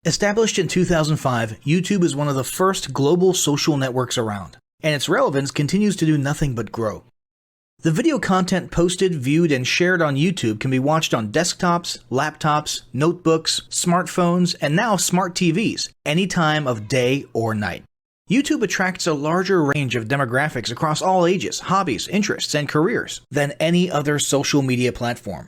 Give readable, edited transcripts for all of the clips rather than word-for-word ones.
Established in 2005, YouTube is one of the first global social networks around, and its relevance continues to do nothing but grow. The video content posted, viewed, and shared on YouTube can be watched on desktops, laptops, notebooks, smartphones, and now smart TVs, any time of day or night. YouTube attracts a larger range of demographics across all ages, hobbies, interests, and careers than any other social media platform.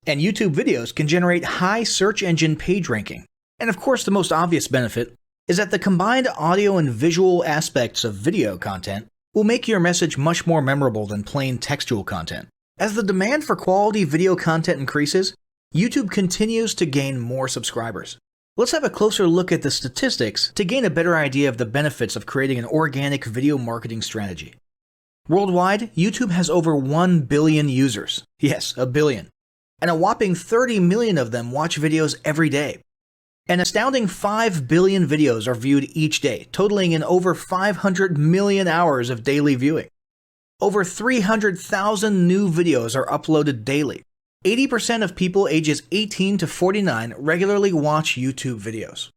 And YouTube videos can generate high search engine page ranking. And of course, the most obvious benefit is that the combined audio and visual aspects of video content will make your message much more memorable than plain textual content. As the demand for quality video content increases, YouTube continues to gain more subscribers. Let's have a closer look at the statistics to gain a better idea of the benefits of creating an organic video marketing strategy. Worldwide, YouTube has over 1 billion users. Yes, a billion. And a whopping 30 million of them watch videos every day. An astounding 5 billion videos are viewed each day, totaling in over 500 million hours of daily viewing. Over 300,000 new videos are uploaded daily. 80% of people ages 18 to 49 regularly watch YouTube videos.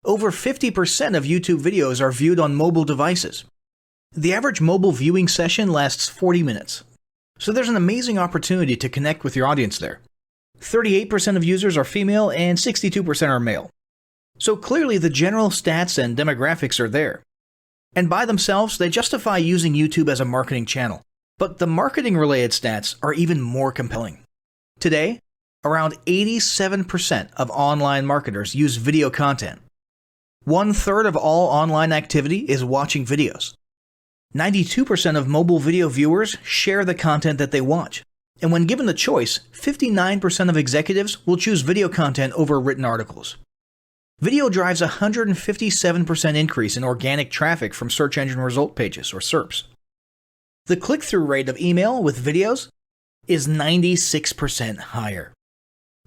Over 50% of YouTube videos are viewed on mobile devices. The average mobile viewing session lasts 40 minutes. So there's an amazing opportunity to connect with your audience there. 38% of users are female and 62% are male. So clearly the general stats and demographics are there. And by themselves, they justify using YouTube as a marketing channel. But the marketing-related stats are even more compelling. Today, around 87% of online marketers use video content. 1/3 of all online activity is watching videos. 92% of mobile video viewers share the content that they watch. And when given the choice, 59% of executives will choose video content over written articles. Video drives a 157% increase in organic traffic from search engine result pages, or SERPs. The click-through rate of email with videos is 96% higher.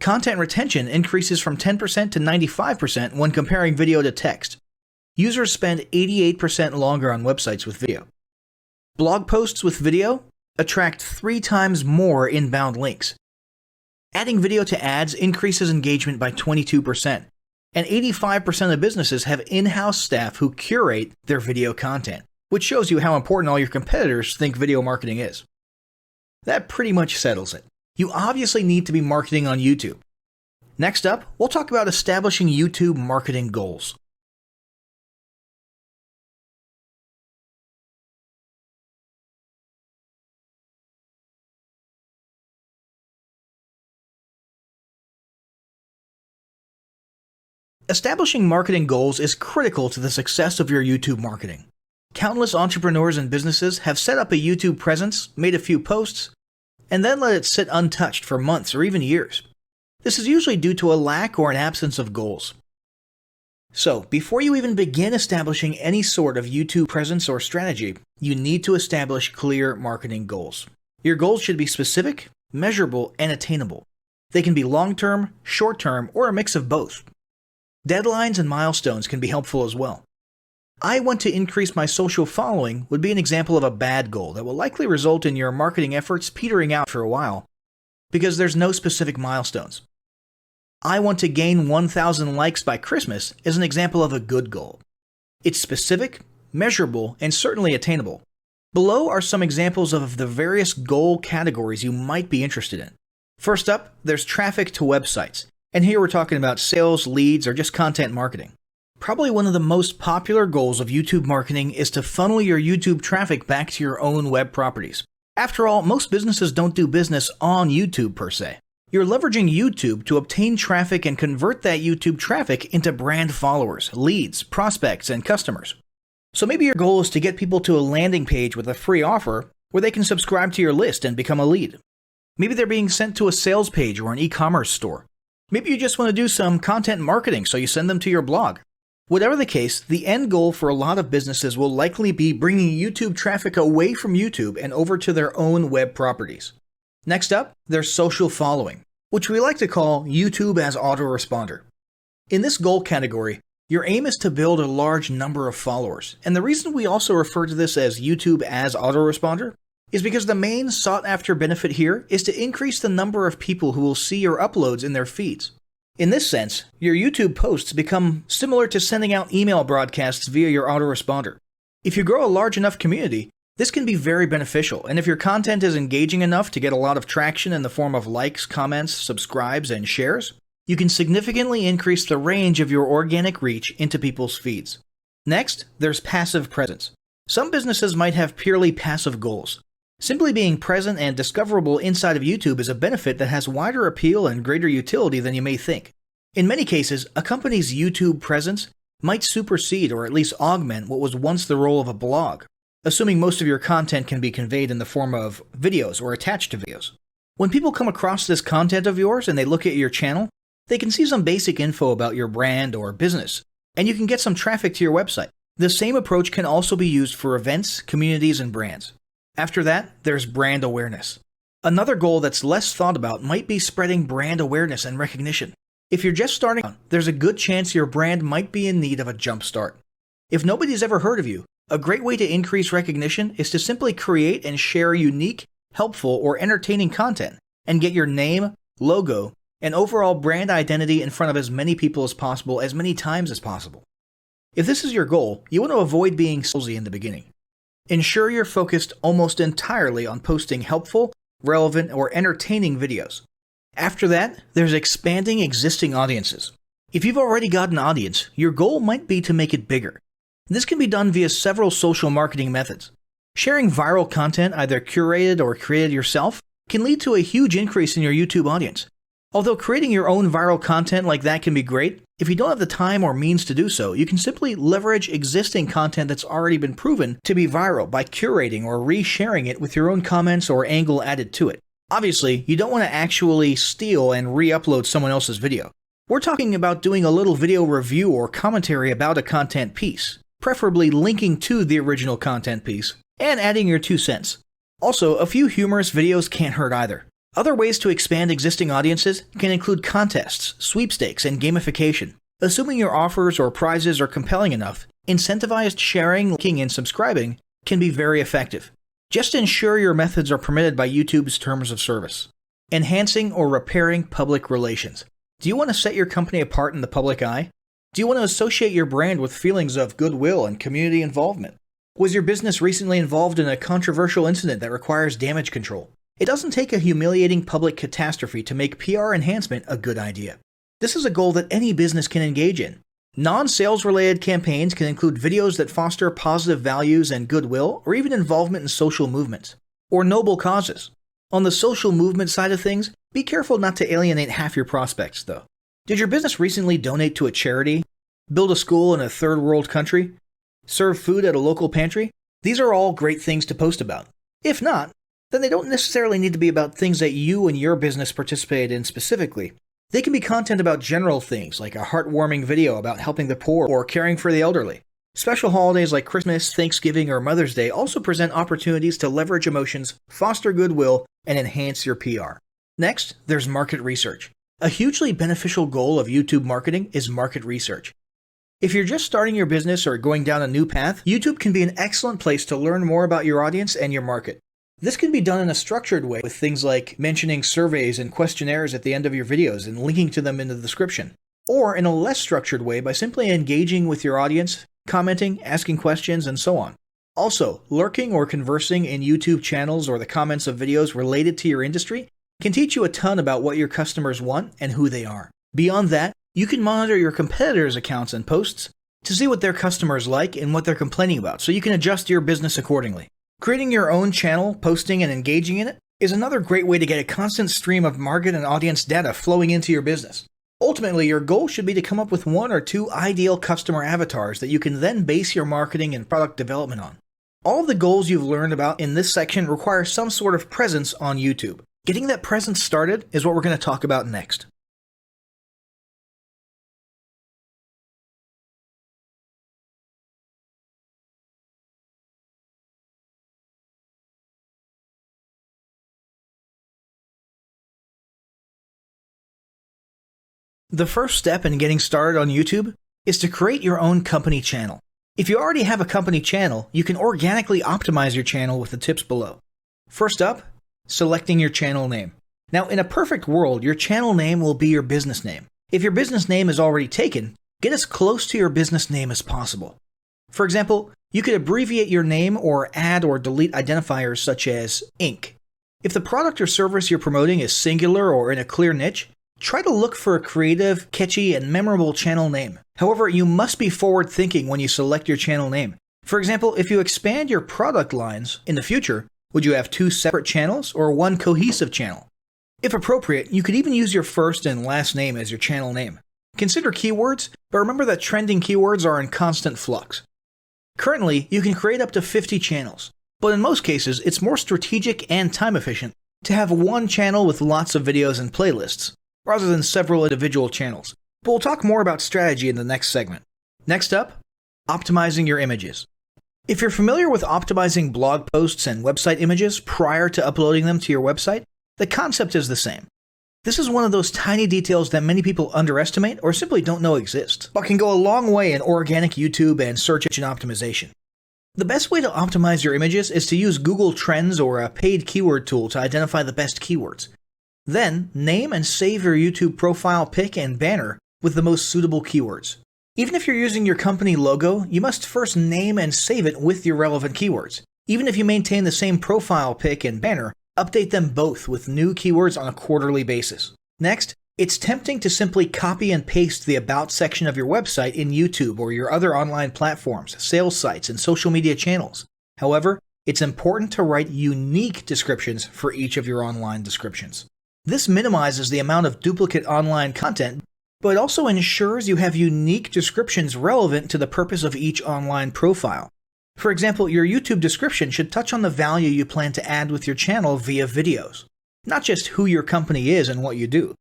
Content retention increases from 10% to 95% when comparing video to text. Users spend 88% longer on websites with video. Blog posts with video attract 3 times more inbound links. Adding video to ads increases engagement by 22%, and 85% of businesses have in-house staff who curate their video content, which shows you how important all your competitors think video marketing is. That pretty much settles it. You obviously need to be marketing on YouTube. Next up, we'll talk about establishing YouTube marketing goals. Establishing marketing goals is critical to the success of your YouTube marketing. Countless entrepreneurs and businesses have set up a YouTube presence, made a few posts, and then let it sit untouched for months or even years. This is usually due to a lack or an absence of goals. So, before you even begin establishing any sort of YouTube presence or strategy, you need to establish clear marketing goals. Your goals should be specific, measurable, and attainable. They can be long-term, short-term, or a mix of both. Deadlines and milestones can be helpful as well. I want to increase my social following would be an example of a bad goal that will likely result in your marketing efforts petering out for a while, because there's no specific milestones. I want to gain 1,000 likes by Christmas is an example of a good goal. It's specific, measurable, and certainly attainable. Below are some examples of the various goal categories you might be interested in. First up, there's traffic to websites. And here we're talking about sales, leads, or just content marketing. Probably one of the most popular goals of YouTube marketing is to funnel your YouTube traffic back to your own web properties. After all, most businesses don't do business on YouTube per se. You're leveraging YouTube to obtain traffic and convert that YouTube traffic into brand followers, leads, prospects, and customers. So maybe your goal is to get people to a landing page with a free offer where they can subscribe to your list and become a lead. Maybe they're being sent to a sales page or an e-commerce store. Maybe you just want to do some content marketing, so you send them to your blog. Whatever the case, the end goal for a lot of businesses will likely be bringing YouTube traffic away from YouTube and over to their own web properties. Next up, there's social following, which we like to call YouTube as autoresponder. In this goal category, your aim is to build a large number of followers, and the reason we also refer to this as YouTube as autoresponder is because the main sought-after benefit here is to increase the number of people who will see your uploads in their feeds. In this sense, your YouTube posts become similar to sending out email broadcasts via your autoresponder. If you grow a large enough community, this can be very beneficial, and if your content is engaging enough to get a lot of traction in the form of likes, comments, subscribes, and shares, you can significantly increase the range of your organic reach into people's feeds. Next, there's passive presence. Some businesses might have purely passive goals. Simply being present and discoverable inside of YouTube is a benefit that has wider appeal and greater utility than you may think. In many cases, a company's YouTube presence might supersede or at least augment what was once the role of a blog, assuming most of your content can be conveyed in the form of videos or attached to videos. When people come across this content of yours and they look at your channel, they can see some basic info about your brand or business, and you can get some traffic to your website. The same approach can also be used for events, communities, and brands. After that, there's brand awareness. Another goal that's less thought about might be spreading brand awareness and recognition. If you're just starting out, there's a good chance your brand might be in need of a jump start. If nobody's ever heard of you, a great way to increase recognition is to simply create and share unique, helpful, or entertaining content and get your name, logo, and overall brand identity in front of as many people as possible as many times as possible. If this is your goal, you want to avoid being salesy in the beginning. Ensure you're focused almost entirely on posting helpful, relevant, or entertaining videos. After that, there's expanding existing audiences. If you've already got an audience, your goal might be to make it bigger. This can be done via several social marketing methods. Sharing viral content, either curated or created yourself, can lead to a huge increase in your YouTube audience. Although creating your own viral content like that can be great, if you don't have the time or means to do so, you can simply leverage existing content that's already been proven to be viral by curating or resharing it with your own comments or angle added to it. Obviously, you don't want to actually steal and re-upload someone else's video. We're talking about doing a little video review or commentary about a content piece, preferably linking to the original content piece, and adding your 2 cents. Also, a few humorous videos can't hurt either. Other ways to expand existing audiences can include contests, sweepstakes, and gamification. Assuming your offers or prizes are compelling enough, incentivized sharing, liking, and subscribing can be very effective. Just ensure your methods are permitted by YouTube's terms of service. Enhancing or repairing public relations. Do you want to set your company apart in the public eye? Do you want to associate your brand with feelings of goodwill and community involvement? Was your business recently involved in a controversial incident that requires damage control? It doesn't take a humiliating public catastrophe to make PR enhancement a good idea. This is a goal that any business can engage in. Non-sales related campaigns can include videos that foster positive values and goodwill, or even involvement in social movements, or noble causes. On the social movement side of things, be careful not to alienate half your prospects, though. Did your business recently donate to a charity? Build a school in a third world country? Serve food at a local pantry? These are all great things to post about. If not, then they don't necessarily need to be about things that you and your business participated in specifically. They can be content about general things, like a heartwarming video about helping the poor or caring for the elderly. Special holidays like Christmas, Thanksgiving, or Mother's Day also present opportunities to leverage emotions, foster goodwill, and enhance your PR. Next, there's market research. A hugely beneficial goal of YouTube marketing is market research. If you're just starting your business or going down a new path, YouTube can be an excellent place to learn more about your audience and your market. This can be done in a structured way with things like mentioning surveys and questionnaires at the end of your videos and linking to them in the description, or in a less structured way by simply engaging with your audience, commenting, asking questions, and so on. Also, lurking or conversing in YouTube channels or the comments of videos related to your industry can teach you a ton about what your customers want and who they are. Beyond that, you can monitor your competitors' accounts and posts to see what their customers like and what they're complaining about, so you can adjust your business accordingly. Creating your own channel, posting, and engaging in it is another great way to get a constant stream of market and audience data flowing into your business. Ultimately, your goal should be to come up with 1 or 2 ideal customer avatars that you can then base your marketing and product development on. All of the goals you've learned about in this section require some sort of presence on YouTube. Getting that presence started is what we're going to talk about next. The first step in getting started on YouTube is to create your own company channel. If you already have a company channel, you can organically optimize your channel with the tips below. First up, selecting your channel name. Now, in a perfect world, your channel name will be your business name. If your business name is already taken, get as close to your business name as possible. For example, you could abbreviate your name or add or delete identifiers such as Inc. If the product or service you're promoting is singular or in a clear niche, try to look for a creative, catchy, and memorable channel name. However, you must be forward-thinking when you select your channel name. For example, if you expand your product lines in the future, would you have 2 separate channels or 1 cohesive channel? If appropriate, you could even use your first and last name as your channel name. Consider keywords, but remember that trending keywords are in constant flux. Currently, you can create up to 50 channels, but in most cases, it's more strategic and time efficient to have 1 channel with lots of videos and playlists, rather than several individual channels. But we'll talk more about strategy in the next segment. Next up, optimizing your images. If you're familiar with optimizing blog posts and website images prior to uploading them to your website, the concept is the same. This is one of those tiny details that many people underestimate or simply don't know exist, but can go a long way in organic YouTube and search engine optimization. The best way to optimize your images is to use Google Trends or a paid keyword tool to identify the best keywords. Then, name and save your YouTube profile pic and banner with the most suitable keywords. Even if you're using your company logo, you must first name and save it with your relevant keywords. Even if you maintain the same profile pic and banner, update them both with new keywords on a quarterly basis. Next, it's tempting to simply copy and paste the About section of your website in YouTube or your other online platforms, sales sites, and social media channels. However, it's important to write unique descriptions for each of your online descriptions. This minimizes the amount of duplicate online content, but also ensures you have unique descriptions relevant to the purpose of each online profile. For example, your YouTube description should touch on the value you plan to add with your channel via videos, not just who your company is and what you do.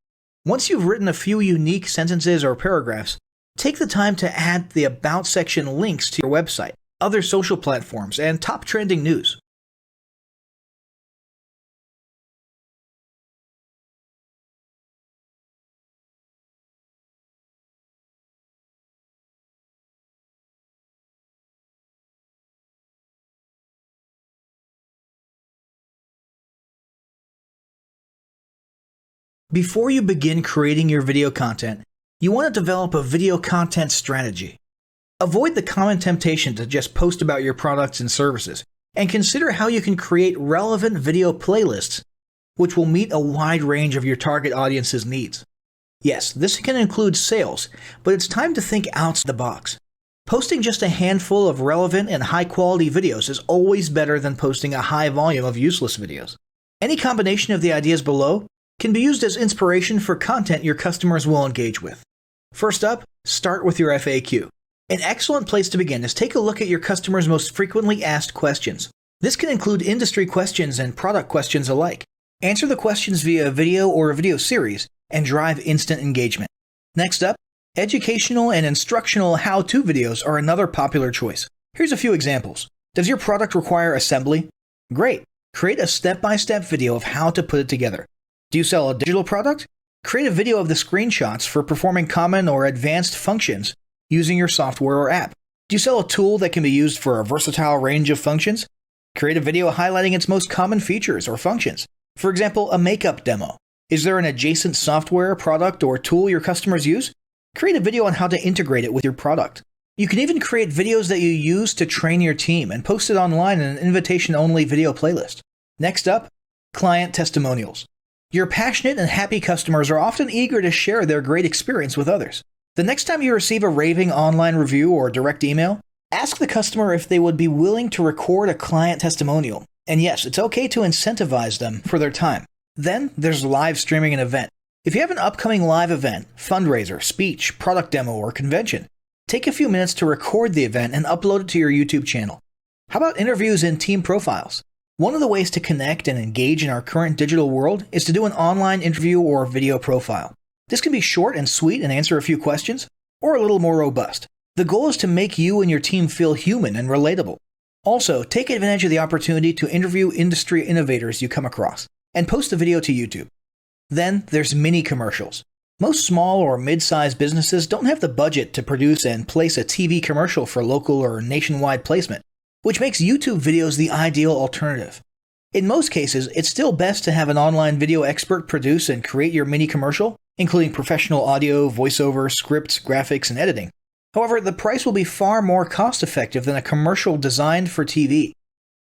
Once you've written a few unique sentences or paragraphs, take the time to add the About section links to your website, other social platforms, and top trending news. Before you begin creating your video content, you want to develop a video content strategy. Avoid the common temptation to just post about your products and services, and consider how you can create relevant video playlists which will meet a wide range of your target audience's needs. Yes, this can include sales, but it's time to think outside the box. Posting just a handful of relevant and high-quality videos is always better than posting a high volume of useless videos. Any combination of the ideas below can be used as inspiration for content your customers will engage with. First up, start with your FAQ. An excellent place to begin is take a look at your customers' most frequently asked questions. This can include industry questions and product questions alike. Answer the questions via a video or a video series and drive instant engagement. Next up, educational and instructional how-to videos are another popular choice. Here's a few examples. Does your product require assembly? Great. Create a step-by-step video of how to put it together. Do you sell a digital product? Create a video of the screenshots for performing common or advanced functions using your software or app. Do you sell a tool that can be used for a versatile range of functions? Create a video highlighting its most common features or functions. For example, a makeup demo. Is there an adjacent software, product, or tool your customers use? Create a video on how to integrate it with your product. You can even create videos that you use to train your team and post it online in an invitation-only video playlist. Next up, client testimonials. Your passionate and happy customers are often eager to share their great experience with others. The next time you receive a raving online review or direct email, ask the customer if they would be willing to record a client testimonial. And yes, it's okay to incentivize them for their time. Then there's live streaming an event. If you have an upcoming live event, fundraiser, speech, product demo, or convention, take a few minutes to record the event and upload it to your YouTube channel. How about interviews and team profiles? One of the ways to connect and engage in our current digital world is to do an online interview or video profile. This can be short and sweet and answer a few questions, or a little more robust. The goal is to make you and your team feel human and relatable. Also, take advantage of the opportunity to interview industry innovators you come across, and post a video to YouTube. Then there's mini commercials. Most small or mid-sized businesses don't have the budget to produce and place a TV commercial for local or nationwide placement, which makes YouTube videos the ideal alternative. In most cases, it's still best to have an online video expert produce and create your mini commercial, including professional audio, voiceover, scripts, graphics, and editing. However, the price will be far more cost-effective than a commercial designed for TV.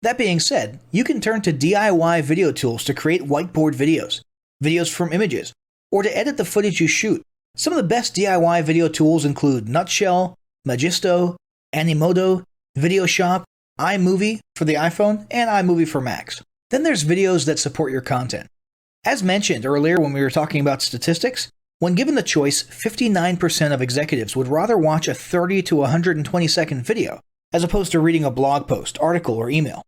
That being said, you can turn to DIY video tools to create whiteboard videos, videos from images, or to edit the footage you shoot. Some of the best DIY video tools include Nutshell, Magisto, Animoto, Videoshop, iMovie for the iPhone, and iMovie for Macs. Then there's videos that support your content. As mentioned earlier when we were talking about statistics, when given the choice, 59% of executives would rather watch a 30 to 120 second video as opposed to reading a blog post, article, or email.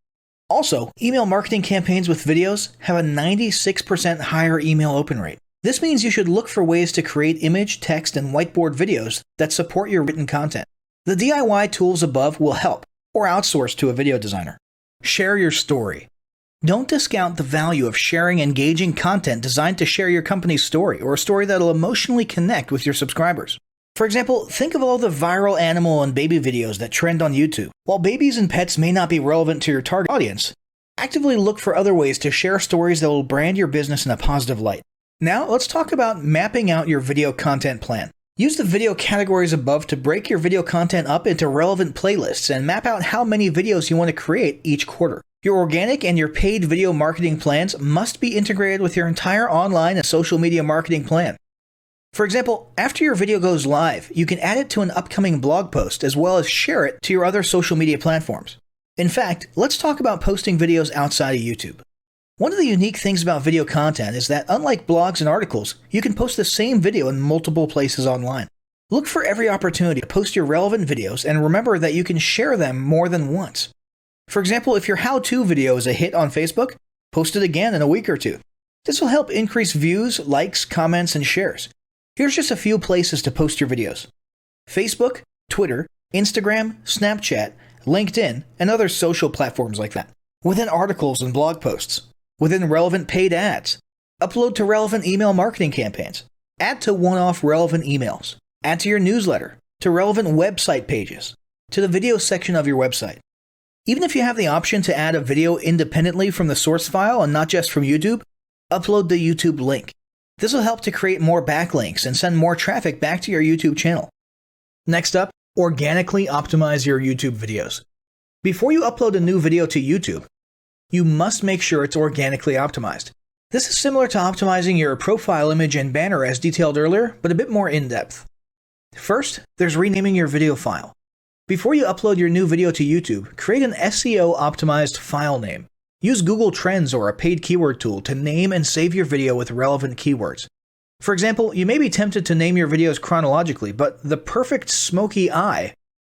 Also, email marketing campaigns with videos have a 96% higher email open rate. This means you should look for ways to create image, text, and whiteboard videos that support your written content. The DIY tools above will help, or outsource to a video designer. Share your story. Don't discount the value of sharing engaging content designed to share your company's story, or a story that'll emotionally connect with your subscribers. For example, think of all the viral animal and baby videos that trend on YouTube. While babies and pets may not be relevant to your target audience, actively look for other ways to share stories that will brand your business in a positive light. Now, let's talk about mapping out your video content plan. Use the video categories above to break your video content up into relevant playlists and map out how many videos you want to create each quarter. Your organic and your paid video marketing plans must be integrated with your entire online and social media marketing plan. For example, after your video goes live, you can add it to an upcoming blog post as well as share it to your other social media platforms. In fact, let's talk about posting videos outside of YouTube. One of the unique things about video content is that unlike blogs and articles, you can post the same video in multiple places online. Look for every opportunity to post your relevant videos and remember that you can share them more than once. For example, if your how-to video is a hit on Facebook, post it again in a week or two. This will help increase views, likes, comments, and shares. Here's just a few places to post your videos: Facebook, Twitter, Instagram, Snapchat, LinkedIn, and other social platforms like that. Within articles and blog posts. Within relevant paid ads. Upload to relevant email marketing campaigns. Add to one-off relevant emails. Add to your newsletter. To relevant website pages. To the video section of your website. Even if you have the option to add a video independently from the source file and not just from YouTube, upload the YouTube link. This will help to create more backlinks and send more traffic back to your YouTube channel. Next up, organically optimize your YouTube videos. Before you upload a new video to YouTube, you must make sure it's organically optimized. This is similar to optimizing your profile image and banner as detailed earlier, but a bit more in-depth. First, there's renaming your video file. Before you upload your new video to YouTube, create an SEO-optimized file name. Use Google Trends or a paid keyword tool to name and save your video with relevant keywords. For example, you may be tempted to name your videos chronologically, but the perfect smoky eye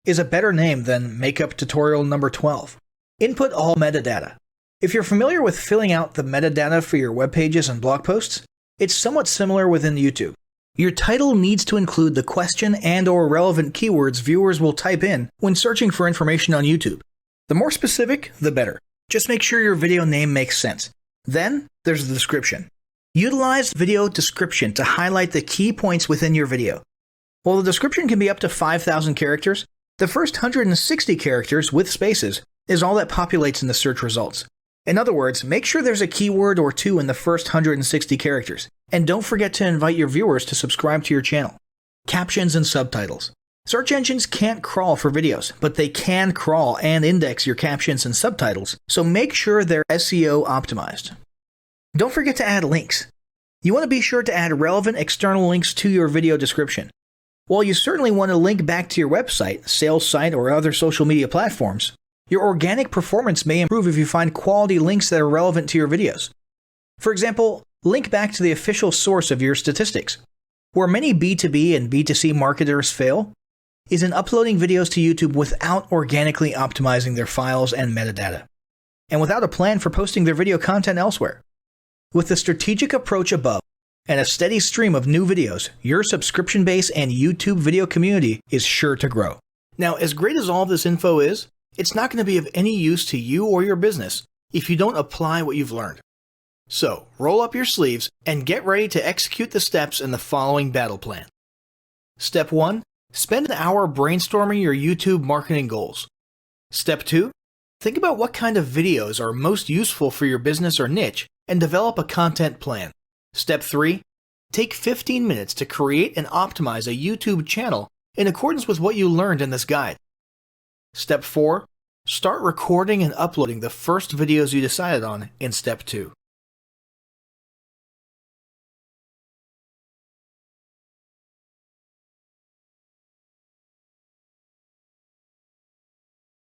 is a better name than makeup tutorial number 12. Input all metadata. If you're familiar with filling out the metadata for your web pages and blog posts, it's somewhat similar within YouTube. Your title needs to include the question and/or relevant keywords viewers will type in when searching for information on YouTube. The more specific, the better. Just make sure your video name makes sense. Then, there's the description. Utilize video description to highlight the key points within your video. While the description can be up to 5,000 characters, the first 160 characters with spaces is all that populates in the search results. In other words, make sure there's a keyword or two in the first 160 characters, and don't forget to invite your viewers to subscribe to your channel. Captions and subtitles. Search engines can't crawl for videos, but they can crawl and index your captions and subtitles, so make sure they're SEO optimized. Don't forget to add links. You want to be sure to add relevant external links to your video description. While you certainly want to link back to your website, sales site, or other social media platforms, your organic performance may improve if you find quality links that are relevant to your videos. For example, link back to the official source of your statistics. Where many B2B and B2C marketers fail is in uploading videos to YouTube without organically optimizing their files and metadata, and without a plan for posting their video content elsewhere. With the strategic approach above and a steady stream of new videos, your subscription base and YouTube video community is sure to grow. Now, as great as all this info is, it's not going to be of any use to you or your business if you don't apply what you've learned. So, roll up your sleeves and get ready to execute the steps in the following battle plan. Step 1. Spend an hour brainstorming your YouTube marketing goals. Step 2. Think about what kind of videos are most useful for your business or niche and develop a content plan. Step 3. Take 15 minutes to create and optimize a YouTube channel in accordance with what you learned in this guide. Step 4. Start recording and uploading the first videos you decided on in Step 2.